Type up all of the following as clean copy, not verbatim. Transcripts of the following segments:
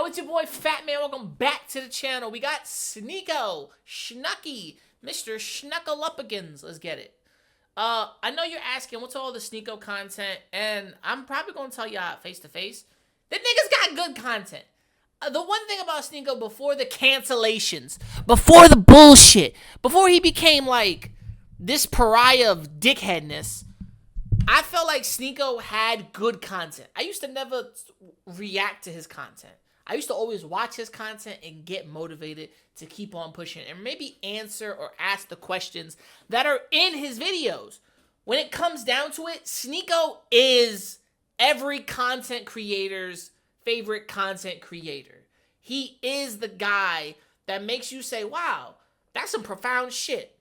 Yo, it's your boy Fat Man. Welcome back to the channel. We got Sneako, Schnucky, Mr. Schnuckalupagans. Let's get it. I know you're asking what's all the Sneako content, and I'm probably gonna tell y'all face to face. The niggas got good content. The one thing about Sneako before the cancellations, before the bullshit, before he became like this pariah of dickheadness, I felt like Sneako had good content. I used to never react to his content. I used to always watch his content and get motivated to keep on pushing and maybe answer or ask the questions that are in his videos. When it comes down to it, Sneako is every content creator's favorite content creator. He is the guy that makes you say, wow, that's some profound shit.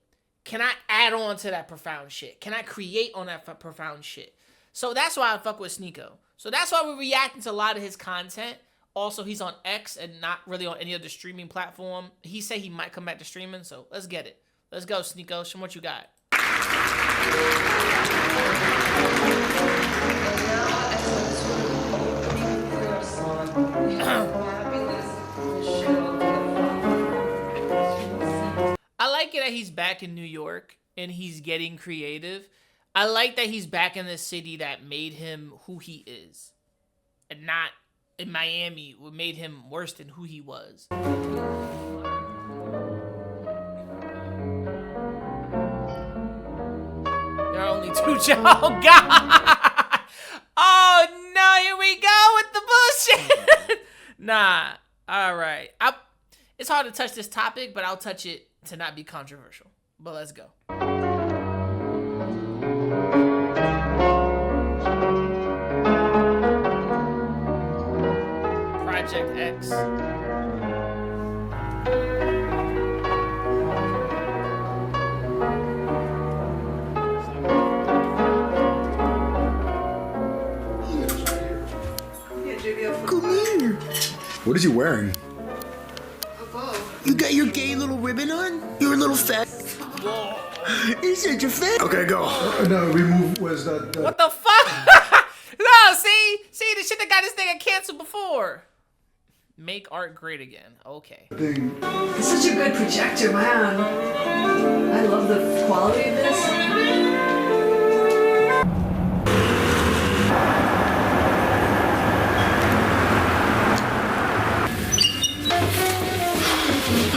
Can I add on to that profound shit? Can I create on that profound shit? So that's why I fuck with Sneako. So that's why we're reacting to a lot of his content. Also, he's on X and not really on any other streaming platform. He said he might come back to streaming, so let's get it. Let's go, Sneako. Show me what you got. I like it that he's back in New York and he's getting creative. I like that he's back in the city that made him who he is, and not in Miami, what made him worse than who he was. There are only two jobs. Oh, God. Oh, no. Here we go with the bullshit. Nah. All right. It's hard to touch this topic, but I'll touch it to not be controversial. But let's go. Project X. Come here. What is he wearing? A bow. You got your gay little ribbon on? You're a little fat. Whoa. He said you're fat. Okay, go. No, remove was that. What the fuck? No, see the shit that got this nigga canceled before. Make art great again. Okay. Thing. It's such a good projector, man. I love the quality of this.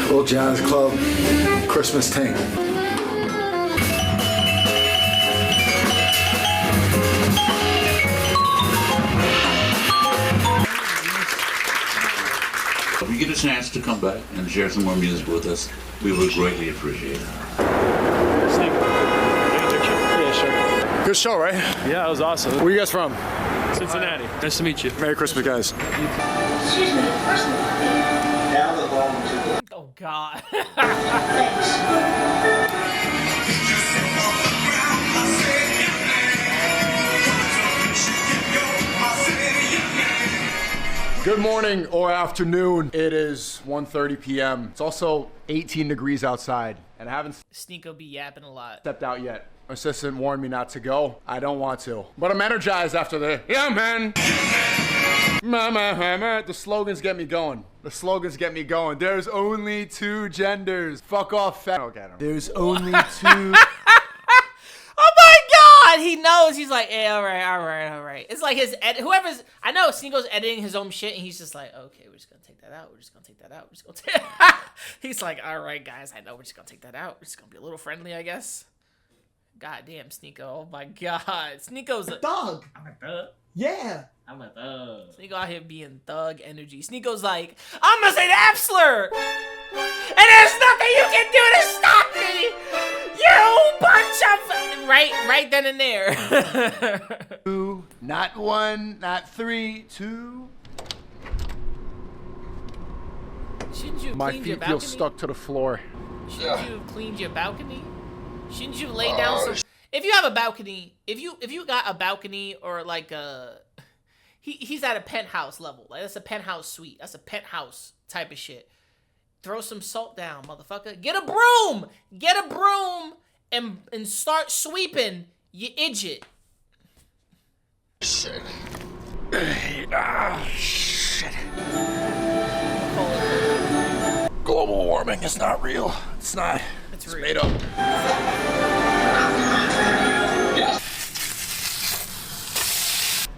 Little John's Club Christmas tank. If you get a chance to come back and share some more music with us, we would greatly appreciate it. Yeah, sure. Good show, right? Yeah, it was awesome. Where you guys from? Cincinnati. Nice to meet you. Merry Christmas, guys. Excuse me, first now the volume. Oh, God. Good morning or afternoon. It is 1:30 p.m. It's also 18 degrees outside, and I haven't Sneako be yapping a lot. stepped out yet. My assistant warned me not to go. I don't want to, but I'm energized after the yeah, man. The slogans get me going. The slogans get me going. There's only two genders. Fuck off, fat. Okay, I don't know. There's only two. Oh my God, he knows. He's like, yeah, all right. It's like his whoever's. I know Sneako's editing his own shit, and he's just like, okay, we're just gonna take that out. We're just gonna take that out. We're just gonna take. He's like, all right, guys, I know we're just gonna take that out. We're just gonna be a little friendly, I guess. God damn, Sneako. Oh my God, Sneako's a Thug. I'm a thug. Yeah. I'm a thug. Sneako out here being thug energy. Sneako's like, I'm gonna say the F slur, and there's nothing you can do to stop me. You bunch of right then and there. Two, not one, not three, two. Shouldn't you have My cleaned your feet balcony? feel stuck to the floor. Shouldn't you have cleaned your balcony? Shouldn't you lay down some? If you have a balcony, if you got a balcony or like a, he's at a penthouse level. Like that's a penthouse suite. That's a penthouse type of shit. Throw some salt down, motherfucker. Get a broom. Get a broom and start sweeping, you idiot. Shit. Ah, shit. warming. It's not real. It's not. It's real. Made up.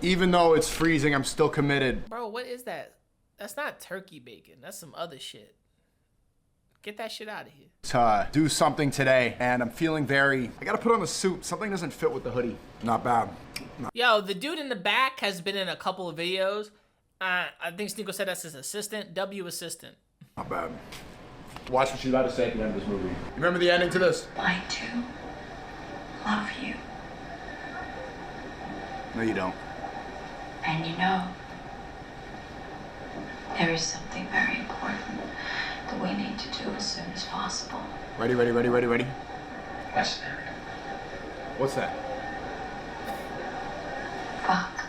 Even though it's freezing, I'm still committed. Bro, what is that? That's not turkey bacon. That's some other shit. Get that shit out of here. To do something today, and I'm feeling I gotta put on the suit. Something doesn't fit with the hoodie. Not bad. Yo, the dude in the back has been in a couple of videos. I think Sneako said that's his assistant. W assistant. Not bad. Watch what she's about to say at the end of this movie. You remember the ending to this? I too love you. No, you don't. And you know, there is something very important that we need to do as soon as possible. Ready? What's that? What's that? Fuck.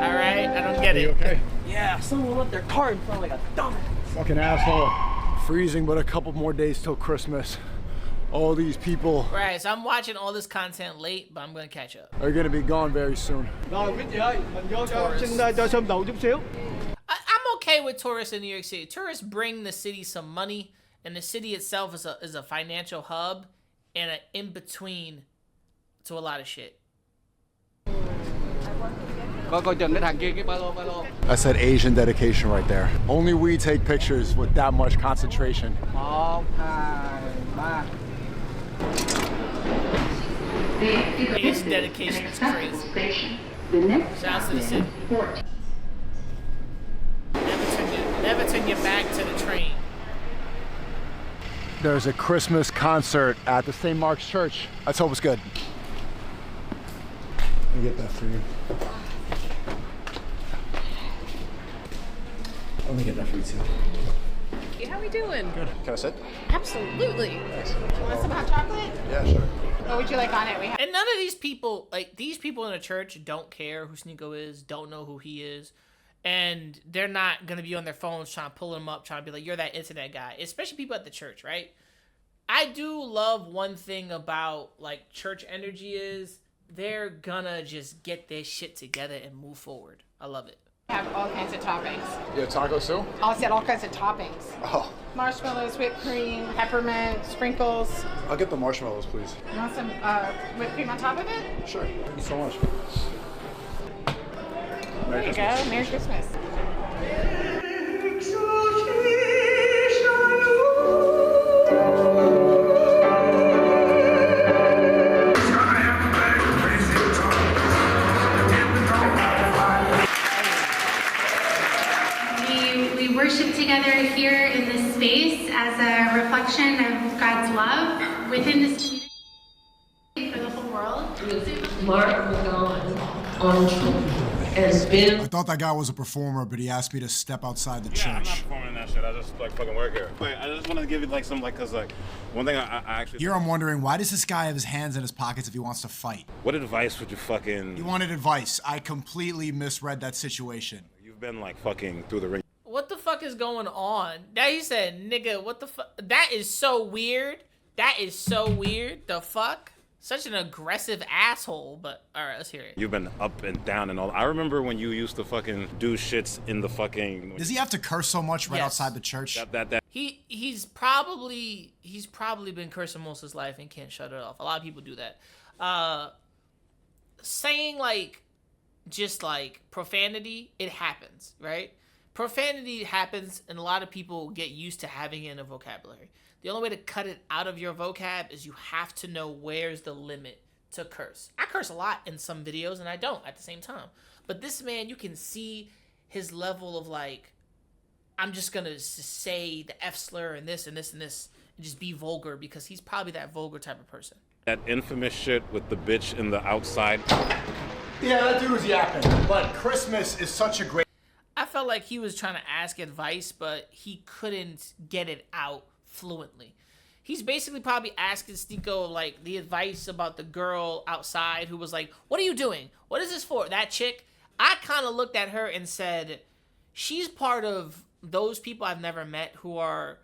Alright, I don't get it. Okay. Yeah, someone left their car in front like a dumbass. Fucking asshole. Freezing, but a couple more days till Christmas. All these people Right, so I'm watching all this content late, but I'm gonna catch up. are gonna be gone very soon. I'm okay with tourists in New York City. Tourists bring the city some money, and the city itself is a financial hub and an in-between to a lot of shit. That's that Asian dedication right there. Only we take pictures with that much concentration. Asian dedication is crazy. Shout out to the city. Never turn your back to the train. There's a Christmas concert at the St. Mark's Church. Let's hope it's good. Let me get that for you. Let me get that for you too. How we doing? Good. Can I sit? Absolutely. Want some hot chocolate? Yeah, sure. What would you like on it? We have And none of these people, like these people in the church, don't care who Sneako is, don't know who he is, and they're not gonna be on their phones trying to pull him up, trying to be like, "You're that internet guy." Especially people at the church, right? I do love one thing about like church energy is they're gonna just get their shit together and move forward. I love it. all kinds of toppings. Yeah, tacos too? I said all kinds of toppings. Oh, Marshmallows, whipped cream, peppermint, sprinkles. I'll get the marshmallows, please. You want some whipped cream on top of it? Sure. Thank you so much. There you go. Merry Christmas. We worship together here in this space as a reflection of God's love within this community for the whole world. Mark McGowan on trumpet has been. I thought that guy was a performer, but he asked me to step outside the Yeah, I'm not church. performing that shit. I just like fucking work here. Wait, I just want to give you like some cause like one thing I actually. Here I'm wondering, why does this guy have his hands in his pockets if he wants to fight? What advice would you fucking? He wanted advice. I completely misread that situation. You've been like fucking through the ring. What the fuck is going on? Now he said, nigga, what the fuck? That is so weird. That is so weird. The fuck? Such an aggressive asshole, but all right, let's hear it. You've been up and down and all. I remember when you used to fucking do shits in the fucking. Does he have to curse so much right Yes. outside the church? That. He's probably been cursing most of his life and can't shut it off. A lot of people do that. Saying like just like profanity, it happens, right? Profanity happens, and a lot of people get used to having it in a vocabulary. The only way to cut it out of your vocab is you have to know where's the limit to curse. I curse a lot in some videos, and I don't at the same time. But this man, you can see his level of like, I'm just gonna say the F slur and this and this and this and just be vulgar because he's probably that vulgar type of person. That infamous shit with the bitch in the outside. Yeah, that dude was yapping. But Christmas is such a great. I felt like he was trying to ask advice, but he couldn't get it out fluently. He's basically probably asking Sneako like the advice about the girl outside who was like, "What are you doing? What is this for?" That chick. I kind of looked at her and said, she's part of those people I've never met who are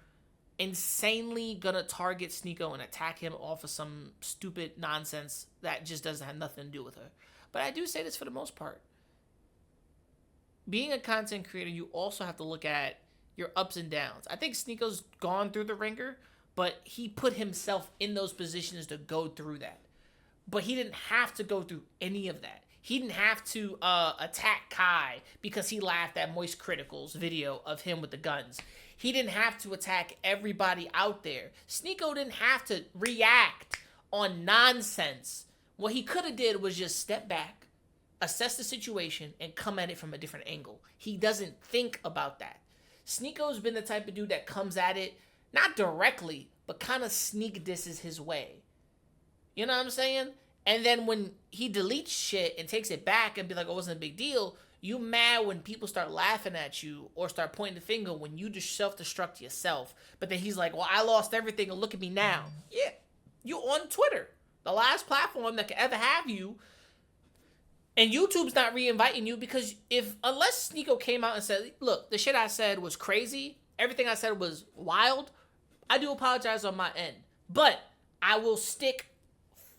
insanely gonna target Sneako and attack him off of some stupid nonsense that just doesn't have nothing to do with her. But I do say this for the most part. Being a content creator, you also have to look at your ups and downs. I think Sneako's gone through the ringer, but he put himself in those positions to go through that. But he didn't have to go through any of that. He didn't have to attack Kai because he laughed at Moist Critical's video of him with the guns. He didn't have to attack everybody out there. Sneako didn't have to react on nonsense. What he could have did was just step back, assess the situation, and come at it from a different angle. He doesn't think about that. Sneako's been the type of dude that comes at it, not directly, but kind of sneak disses his way. You know what I'm saying? And then when he deletes shit and takes it back and be like, oh, it wasn't a big deal, you mad when people start laughing at you or start pointing the finger when you just self-destruct yourself. But then he's like, well, I lost everything and look at me now. Yeah, you on Twitter, the last platform that could ever have you. And YouTube's not re-inviting you because unless Sneako came out and said, look, the shit I said was crazy, everything I said was wild, I do apologize on my end. But I will stick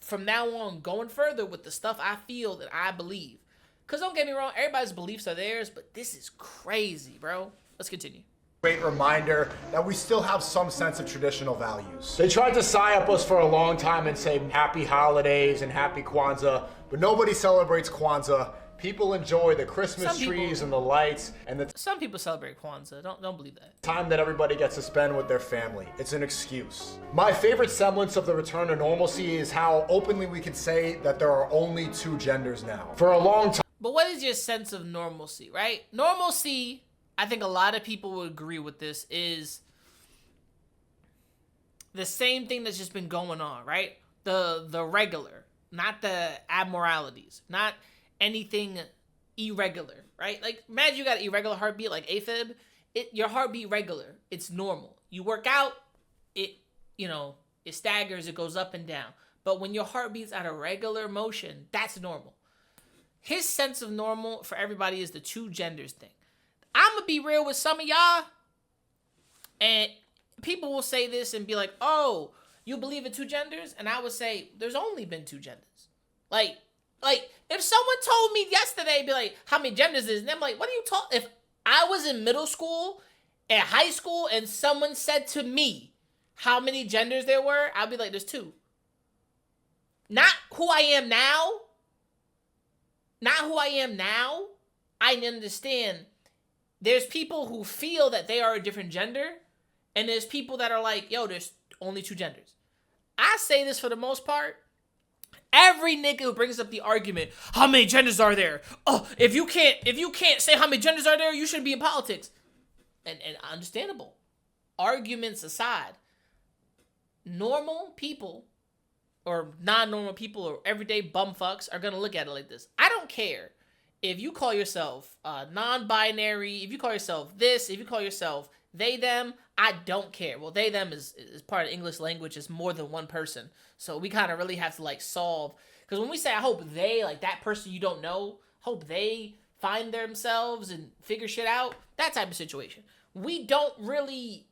from now on going further with the stuff I feel that I believe. Because don't get me wrong, everybody's beliefs are theirs, but this is crazy, bro. Let's continue. Great reminder that we still have some sense of traditional values. They tried to psyop us for a long time and say happy holidays and happy Kwanzaa, but nobody celebrates Kwanzaa. People enjoy the Christmas trees and the lights and the some people celebrate Kwanzaa. Don't believe that. Time that everybody gets to spend with their family. It's an excuse. My favorite semblance of the return to normalcy is how openly we can say that there are only two genders now. For a long time. But what is your sense of normalcy, right? Normalcy, I think a lot of people would agree with this, is the same thing that's just been going on, right? The regular, not the abnormalities, not anything irregular, right? Like, imagine you got an irregular heartbeat like AFib. Your heartbeat regular. It's normal. You work out, it staggers, it goes up and down. But when your heartbeat's at a regular motion, that's normal. His sense of normal for everybody is the two genders thing. I'm going to be real with some of y'all, and people will say this and be like, oh, you believe in two genders? And I would say, there's only been two genders. Like, if someone told me yesterday, be like, how many genders is? And I'm like, what are you talking? If I was in middle school and high school and someone said to me how many genders there were, I'd be like, there's two. Not who I am now. Not who I am now. I understand there's people who feel that they are a different gender, and there's people that are like, yo, there's only two genders. I say this for the most part. Every nigga who brings up the argument, how many genders are there? Oh, if you can't say how many genders are there, you shouldn't be in politics. And understandable. Arguments aside, normal people or non-normal people or everyday bumfucks are gonna look at it like this. I don't care if you call yourself non-binary, if you call yourself this, if you call yourself they, them, I don't care. Well, they, them is part of English language. It's more than one person. So we kind of really have to like solve. Because when we say, I hope they, like that person you don't know, hope they find themselves and figure shit out, that type of situation. We don't really,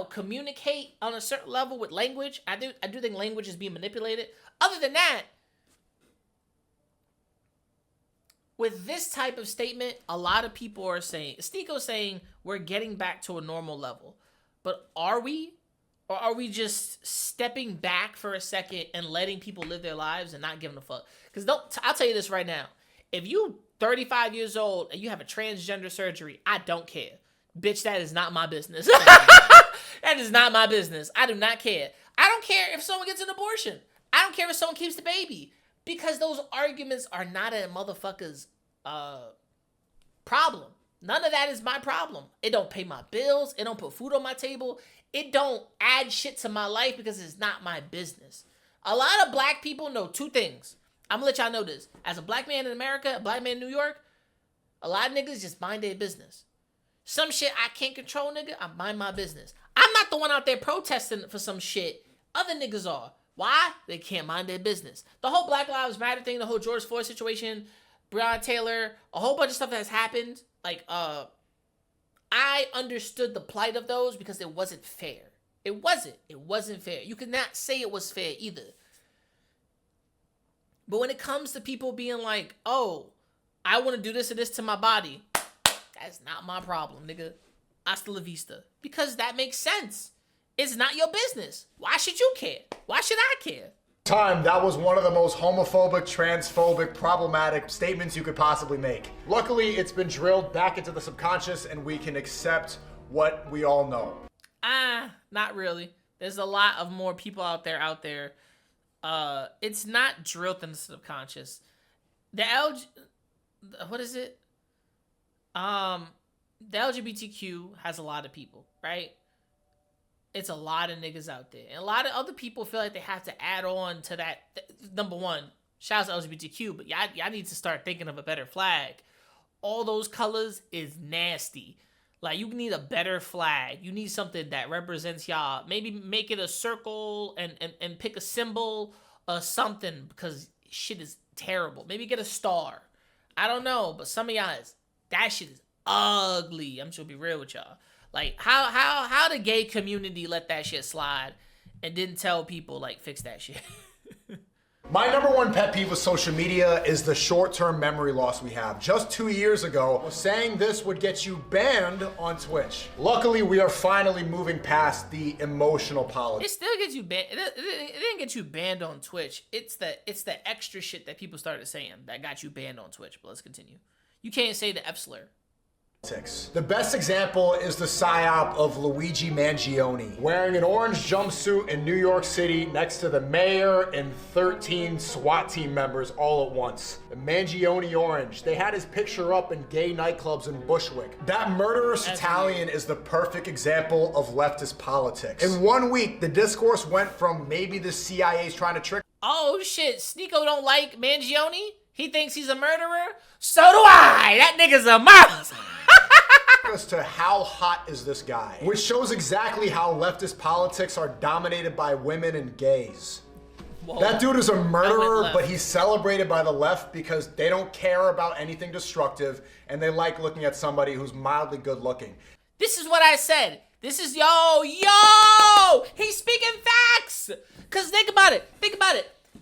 communicate on a certain level with language. I do think language is being manipulated. Other than that, with this type of statement, a lot of people are saying, Sneako's saying, we're getting back to a normal level. But are we? Or are we just stepping back for a second and letting people live their lives and not giving a fuck? Because I'll tell you this right now. If you 35 years old and you have a transgender surgery, I don't care. Bitch, that is not my business. That is not my business. I do not care. I don't care if someone gets an abortion. I don't care if someone keeps the baby. Because those arguments are not a motherfucker's problem. None of that is my problem. It don't pay my bills. It don't put food on my table. It don't add shit to my life because it's not my business. A lot of black people know two things. I'm going to let y'all know this. As a black man in America, a black man in New York, a lot of niggas just mind their business. Some shit I can't control, nigga, I mind my business. I'm not the one out there protesting for some shit. Other niggas are. Why? They can't mind their business. The whole Black Lives Matter thing, the whole George Floyd situation, Breonna Taylor, a whole bunch of stuff that has happened. Like, I understood the plight of those because it wasn't fair. It wasn't. It wasn't fair. You could not say it was fair either. But when it comes to people being like, oh, I want to do this and this to my body, that's not my problem, nigga. Hasta la vista. Because that makes sense. It's not your business. Why should you care? Why should I care? Time, that was one of the most homophobic, transphobic, problematic statements you could possibly make. Luckily, it's been drilled back into the subconscious and we can accept what we all know. Not really. There's a lot of more people out there. It's not drilled in the subconscious. What is it? The LGBTQ has a lot of people, right? It's a lot of niggas out there. And a lot of other people feel like they have to add on to that. Number one, shout out to LGBTQ, but y'all need to start thinking of a better flag. All those colors is nasty. Like, you need a better flag. You need something that represents y'all. Maybe make it a circle and pick a symbol or something, because shit is terrible. Maybe get a star. I don't know, but some of y'all, that shit is ugly. I'm just gonna be real with y'all. Like, how the gay community let that shit slide and didn't tell people, like, fix that shit? My number one pet peeve with social media is the short-term memory loss we have. Just 2 years ago, saying this would get you banned on Twitch. Luckily, we are finally moving past the emotional politics. It still gets you banned. It didn't get you banned on Twitch. It's the extra shit that people started saying that got you banned on Twitch. But let's continue. You can't say the F slur. The best example is the psyop of Luigi Mangione, wearing an orange jumpsuit in New York City next to the mayor and 13 SWAT team members all at once. The Mangione orange. They had his picture up in gay nightclubs in Bushwick. That murderous Italian is the perfect example of leftist politics. In 1 week, the discourse went from maybe the CIA's trying to trick. Oh shit, Sneako don't like Mangione? He thinks he's a murderer? So do I! That nigga's a murderer! As to how hot is this guy, which shows exactly how leftist politics are dominated by women and gays. Whoa. That dude is a murderer, but he's celebrated by the left because they don't care about anything destructive and they like looking at somebody who's mildly good looking. This is what I said. This is yo, he's speaking facts. Cause think about it.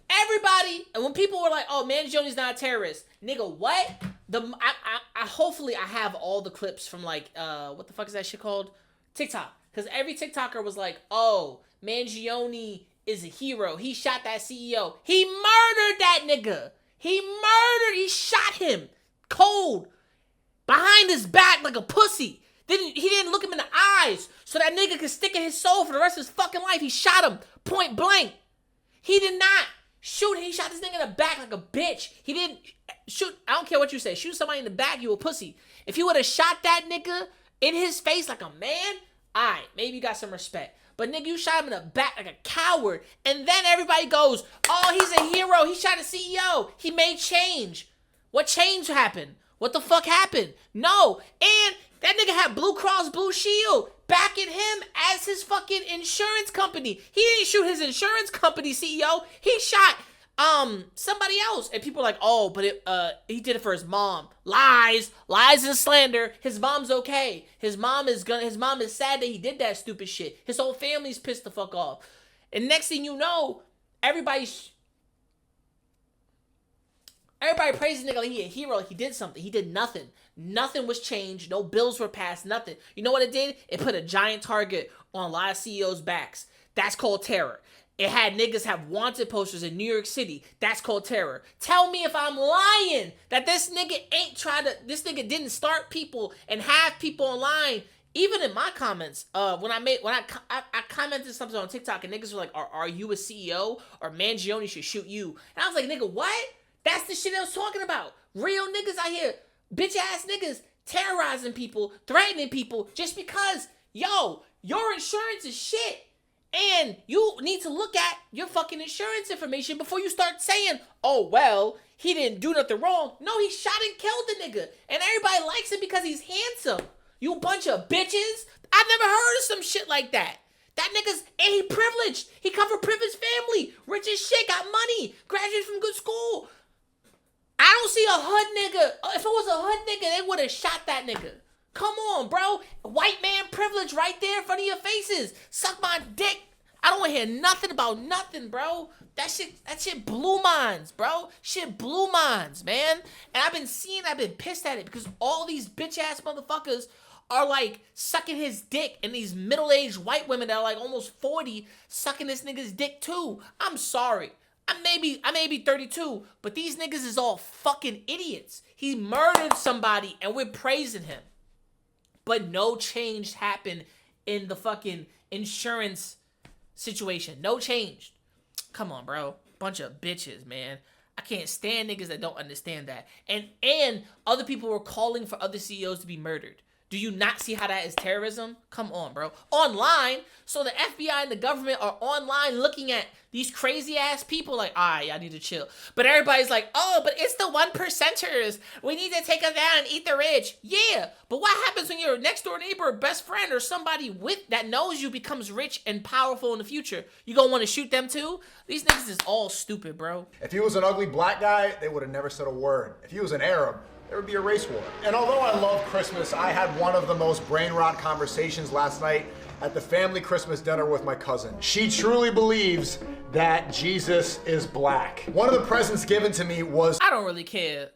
Everybody, and when people were like, "Oh, Mangione's not a terrorist," nigga, what? Hopefully I have all the clips from like what the fuck is that shit called? TikTok. Cause every TikToker was like, "Oh, Mangione is a hero. He shot that CEO. He murdered that nigga. He shot him cold behind his back like a pussy. He didn't look him in the eyes so that nigga could stick in his soul for the rest of his fucking life. He shot him point blank. He did not shoot. He shot this nigga in the back like a bitch. He didn't shoot. I don't care what you say. Shoot somebody in the back, you a pussy. If he would have shot that nigga in his face like a man, alright, maybe you got some respect. But nigga, you shot him in the back like a coward. And then everybody goes, "Oh, he's a hero. He shot a CEO. He made change." What change happened? What the fuck happened? No. And that nigga had Blue Cross Blue Shield backing him as his fucking insurance company. He didn't shoot his insurance company CEO. He shot somebody else. And people are like, "Oh, but he did it for his mom." Lies and slander. His mom's okay. His mom is sad that he did that stupid shit. His whole family's pissed the fuck off. And next thing you know, everybody praising nigga like he a hero, like he did something. He did nothing. Nothing was changed. No bills were passed. Nothing. You know what it did? It put a giant target on a lot of CEOs' backs. That's called terror. It had niggas have wanted posters in New York City. That's called terror. Tell me if I'm lying that this nigga didn't start people and have people online. Even in my comments, when I commented something on TikTok and niggas were like, "Are you a CEO? Or Mangione should shoot you?" And I was like, "Nigga, what?" That's the shit I was talking about. Real niggas out here, bitch ass niggas, terrorizing people, threatening people just because, yo, your insurance is shit. And you need to look at your fucking insurance information before you start saying, "Oh, well, he didn't do nothing wrong." No, he shot and killed the nigga. And everybody likes him because he's handsome. You bunch of bitches. I've never heard of some shit like that. That nigga's, and he privileged. He come from a privileged family. Rich as shit, got money, graduated from good school. I don't see a hood nigga. If it was a hood nigga, they would have shot that nigga. Come on, bro. White man privilege right there in front of your faces. Suck my dick. I don't want to hear nothing about nothing, bro. That shit blew minds, bro. Shit blew minds, man. And I've been pissed at it because all these bitch ass motherfuckers are like sucking his dick, and these middle-aged white women that are like almost 40 sucking this nigga's dick too. I'm sorry. I may be 32, but these niggas is all fucking idiots. He murdered somebody and we're praising him. But no change happened in the fucking insurance situation. No change. Come on, bro. Bunch of bitches, man. I can't stand niggas that don't understand that. And other people were calling for other CEOs to be murdered. Do you not see how that is terrorism? Come on, bro. Online. So the FBI and the government are online looking at these crazy ass people like, all right, I need to chill. But everybody's like, oh, but it's the 1%ers. We need to take them down and eat the rich. Yeah, but what happens when your next door neighbor or best friend or somebody that knows you becomes rich and powerful in the future? You gonna want to shoot them too? These niggas is all stupid, bro. If he was an ugly black guy, they would have never said a word. If he was an Arab, there would be a race war. And although I love Christmas, I had one of the most brain rot conversations last night at the family Christmas dinner with my cousin. She truly believes that Jesus is black. One of the presents given to me was... I don't really care.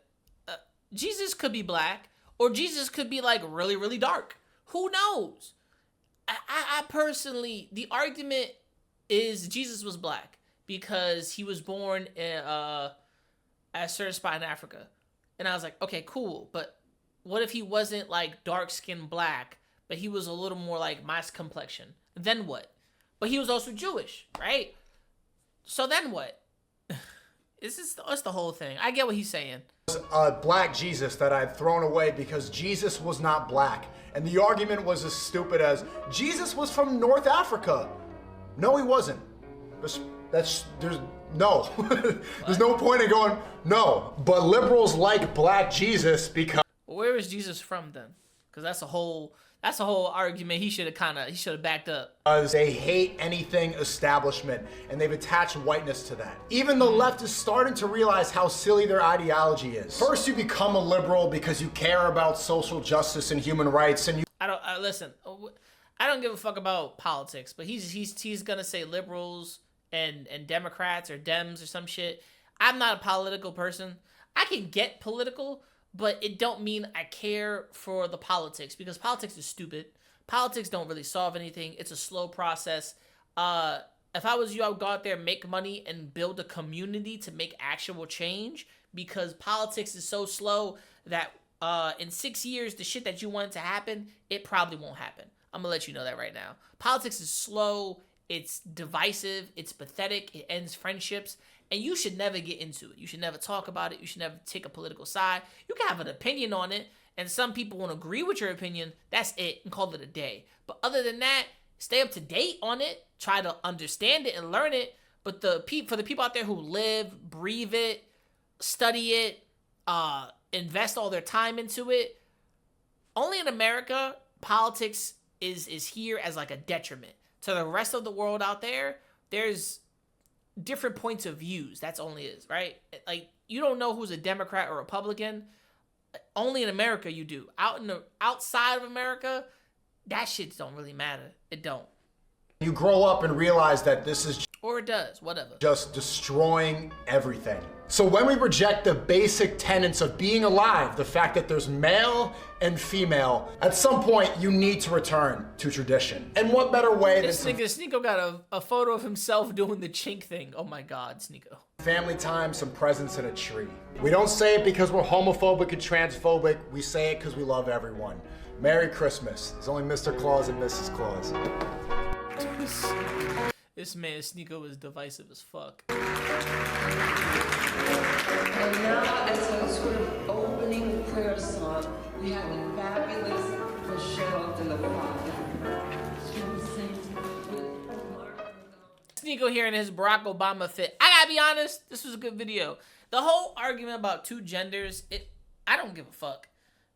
Jesus could be black, or Jesus could be like really, really dark. Who knows? I personally, the argument is Jesus was black because he was born at a certain spot in Africa. And I was like, okay, cool. But what if he wasn't like dark-skinned black, but he was a little more like my complexion? Then what? But he was also Jewish, right? So then what? It's the whole thing. I get what he's saying. Black Jesus that I had thrown away because Jesus was not black. And the argument was as stupid as, Jesus was from North Africa. No, he wasn't. There's no. There's no point in going, no. But liberals like black Jesus because... Where is Jesus from then? Because that's a whole argument he should have backed up. Because they hate anything establishment, and they've attached whiteness to that. Even the left is starting to realize how silly their ideology is. First, you become a liberal because you care about social justice and human rights, and you... Listen, I don't give a fuck about politics, but he's gonna say liberals and Democrats or Dems or some shit. I'm not a political person. I can get political, but it don't mean I care for the politics, because politics is stupid. Politics don't really solve anything. It's a slow process. If I was you, I would go out there, make money, and build a community to make actual change, because politics is so slow that in 6 years, the shit that you want to happen, it probably won't happen. I'm gonna let you know that right now. Politics is slow. It's divisive, it's pathetic, it ends friendships, and you should never get into it. You should never talk about it. You should never take a political side. You can have an opinion on it, and some people won't agree with your opinion. That's it, and call it a day. But other than that, stay up to date on it. Try to understand it and learn it. But for the people out there who live, breathe it, study it, invest all their time into it, only in America, politics is here as like a detriment. To the rest of the world out there, there's different points of views. That's only is, right? Like, you don't know who's a Democrat or Republican. Only in America you do. Outside of America, that shit don't really matter. It don't. You grow up and realize that this is... Or it does, whatever. Just destroying everything. So when we reject the basic tenets of being alive, the fact that there's male and female, at some point you need to return to tradition. And what better way than... Sneako got a photo of himself doing the chink thing. Oh my God, Sneako. Family time, some presents in a tree. We don't say it because we're homophobic and transphobic. We say it because we love everyone. Merry Christmas. There's only Mr. Claus and Mrs. Claus. This man Sneako is divisive as fuck. And now, as a sort of opening prayer song, we have the fabulous Michelle de la Father. She will sing with Sneako here in his Barack Obama fit. I gotta be honest, this was a good video. The whole argument about two genders, I don't give a fuck,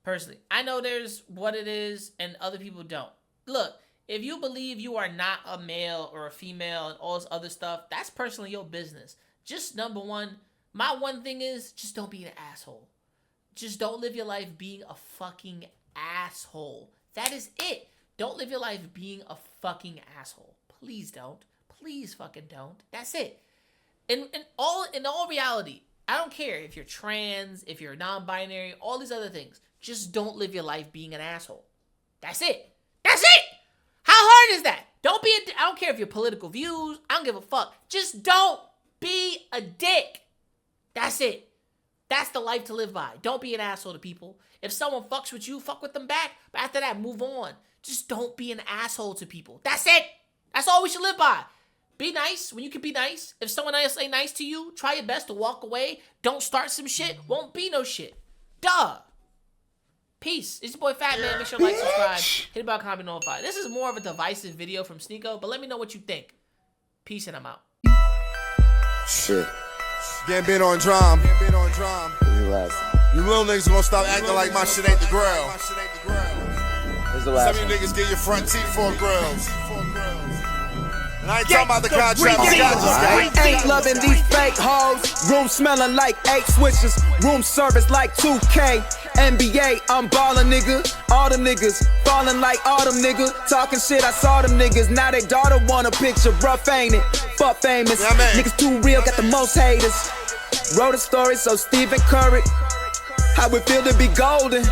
personally. I know there's what it is, and other people don't. Look, if you believe you are not a male or a female and all this other stuff, that's personally your business. Just number one, my one thing is, just don't be an asshole. Just don't live your life being a fucking asshole. That is it. Don't live your life being a fucking asshole. Please don't. Please fucking don't. That's it. In all reality, I don't care if you're trans, if you're non-binary, all these other things. Just don't live your life being an asshole. That's it. That's it. How hard is that? I don't care if your political views. I don't give a fuck. Just don't be a dick. That's it. That's the life to live by. Don't be an asshole to people. If someone fucks with you, fuck with them back. But after that, move on. Just don't be an asshole to people. That's it. That's all we should live by. Be nice when you can be nice. If someone else ain't nice to you, try your best to walk away. Don't start some shit. Won't be no shit. Duh. Peace. It's your boy Fat Man. Make sure to like, subscribe, hit the bell, comment, notify. This is more of a divisive video from Sneako, but let me know what you think. Peace and I'm out. Shit. Getting bit on drum. You little niggas gonna stop acting like my shit ain't the grill. Some of you niggas get your front teeth for grills. And I ain't talking about the contract. I ain't loving these fake hoes. Room smelling like 8 switches. Room service like 2K. NBA, I'm ballin', nigga. All them niggas falling like all them niggas. Talking shit, I saw them niggas. Now they daughter want a picture. Rough, ain't it? Fuck famous. Yeah, man. Niggas too real, got the most haters. Wrote a story, so Stephen Curry. How it feel to be golden?